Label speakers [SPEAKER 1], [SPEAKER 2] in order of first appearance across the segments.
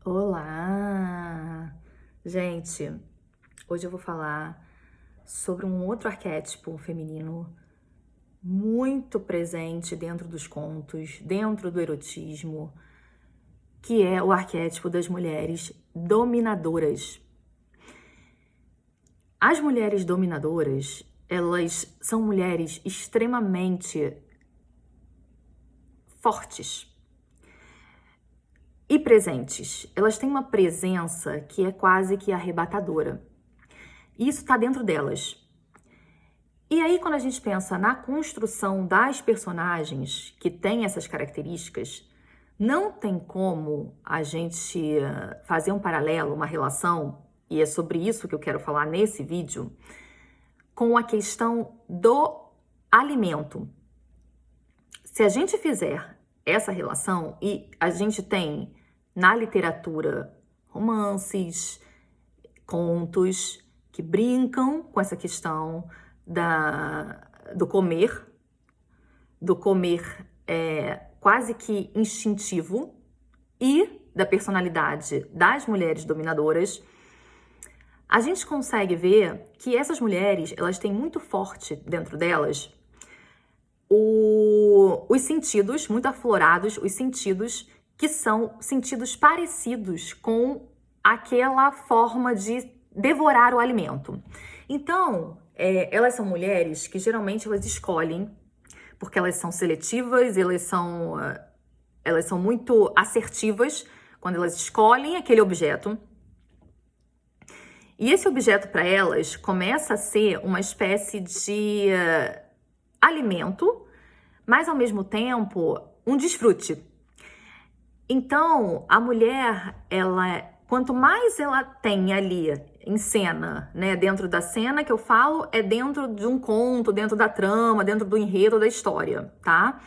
[SPEAKER 1] Olá! Gente, hoje eu vou falar sobre um outro arquétipo feminino muito presente dentro dos contos, dentro do erotismo, que é o arquétipo das mulheres dominadoras. As mulheres dominadoras, elas são mulheres extremamente fortes e presentes. Elas têm uma presença que é quase que arrebatadora. E isso está dentro delas. E aí, quando a gente pensa na construção das personagens que têm essas características, não tem como a gente fazer um paralelo, uma relação, e é sobre isso que eu quero falar nesse vídeo, com a questão do alimento. Se a gente fizer essa relação, e a gente tem na literatura romances, contos que brincam com essa questão do comer quase que instintivo e da personalidade das mulheres dominadoras, a gente consegue ver que essas mulheres, elas têm muito forte dentro delas os sentidos, muito aflorados, os sentidos que são sentidos parecidos com aquela forma de devorar o alimento. Então, elas são mulheres que geralmente elas escolhem, porque elas são seletivas, elas são muito assertivas quando elas escolhem aquele objeto. E esse objeto para elas começa a ser uma espécie de alimento, mas ao mesmo tempo um desfrute. Então, a mulher, quanto mais ela tem ali em cena, né, dentro da cena que eu falo, é dentro de um conto, dentro da trama, dentro do enredo da história, tá?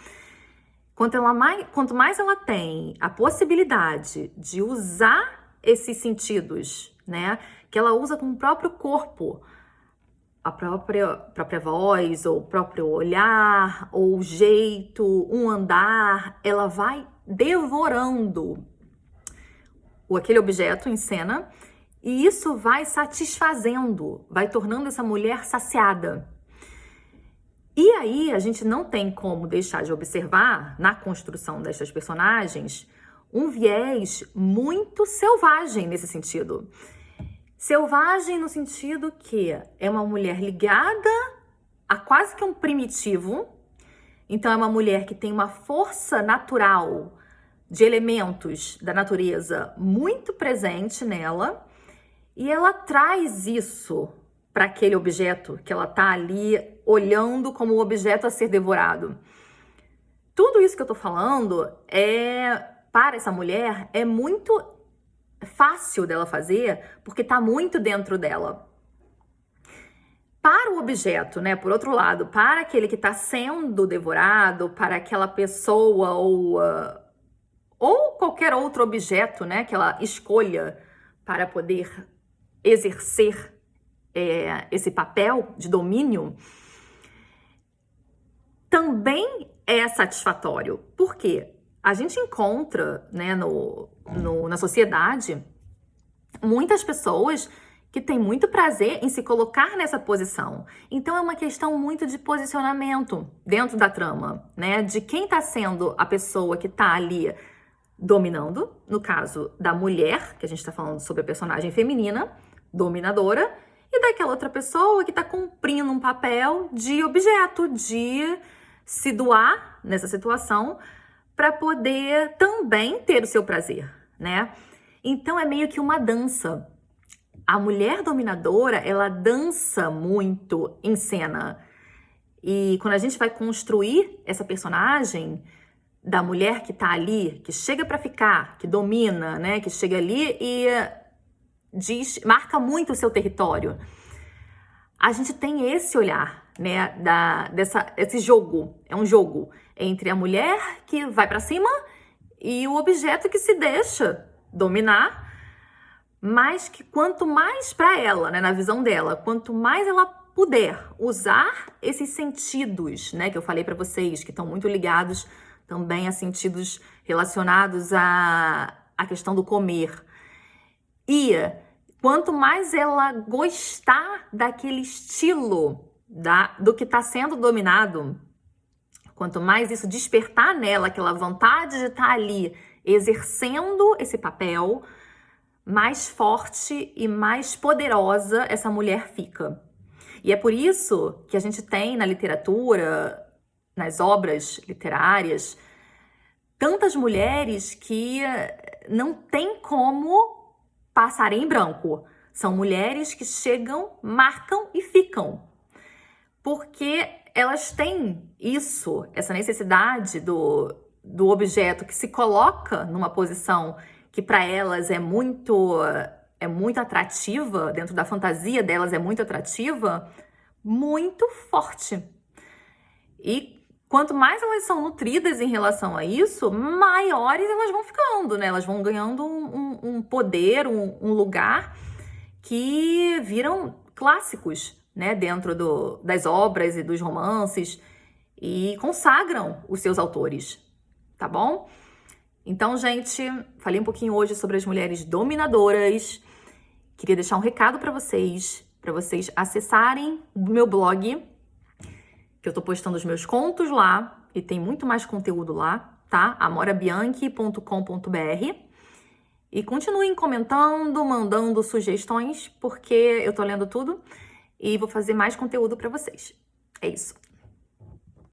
[SPEAKER 1] Quanto mais ela tem a possibilidade de usar esses sentidos, né, que ela usa com o próprio corpo, a própria voz, ou o próprio olhar, ou o jeito, um andar, ela vai devorando aquele objeto em cena, e isso vai satisfazendo, vai tornando essa mulher saciada. E aí a gente não tem como deixar de observar, na construção destas personagens, um viés muito selvagem nesse sentido. Selvagem no sentido que é uma mulher ligada a quase que um primitivo. Então é uma mulher que tem uma força natural de elementos da natureza muito presente nela, e ela traz isso para aquele objeto que ela tá ali olhando como o objeto a ser devorado. Tudo isso que eu tô falando para essa mulher, é muito fácil dela fazer, porque tá muito dentro dela. Para o objeto, né, por outro lado, para aquele que está sendo devorado, para aquela pessoa ou qualquer outro objeto, né, que ela escolha para poder exercer esse papel de domínio, também é satisfatório. Por quê? A gente encontra, né, na sociedade muitas pessoas que têm muito prazer em se colocar nessa posição. Então é uma questão muito de posicionamento dentro da trama, né? De quem está sendo a pessoa que está ali dominando, no caso da mulher, que a gente está falando sobre a personagem feminina, dominadora, e daquela outra pessoa que está cumprindo um papel de objeto, de se doar nessa situação para poder também ter o seu prazer, né? Então é meio que uma dança. A mulher dominadora, ela dança muito em cena. E quando a gente vai construir essa personagem da mulher que tá ali, que chega para ficar, que domina, né, que chega ali e marca muito o seu território, a gente tem esse olhar, né, esse jogo. É um jogo entre a mulher que vai para cima e o objeto que se deixa dominar, mas que quanto mais para ela, né, na visão dela, quanto mais ela puder usar esses sentidos, né, que eu falei para vocês, que estão muito ligados também a sentidos relacionados a questão do comer. E quanto mais ela gostar daquele estilo do que está sendo dominado, quanto mais isso despertar nela aquela vontade de estar ali exercendo esse papel, mais forte e mais poderosa essa mulher fica. E é por isso que a gente tem na literatura, nas obras literárias, tantas mulheres que não tem como passarem em branco. São mulheres que chegam, marcam e ficam. Porque elas têm isso, essa necessidade do objeto que se coloca numa posição que para elas é muito atrativa, dentro da fantasia delas é muito atrativa, muito forte. E quanto mais elas são nutridas em relação a isso, maiores elas vão ficando, né? Elas vão ganhando um poder, um lugar que viram clássicos, né? Dentro das obras e dos romances e consagram os seus autores, tá bom? Então, gente, falei um pouquinho hoje sobre as mulheres dominadoras. Queria deixar um recado para vocês acessarem o meu blog, que eu tô postando os meus contos lá e tem muito mais conteúdo lá, tá? amorabianchi.com.br. E continuem comentando, mandando sugestões, porque eu tô lendo tudo e vou fazer mais conteúdo para vocês. É isso.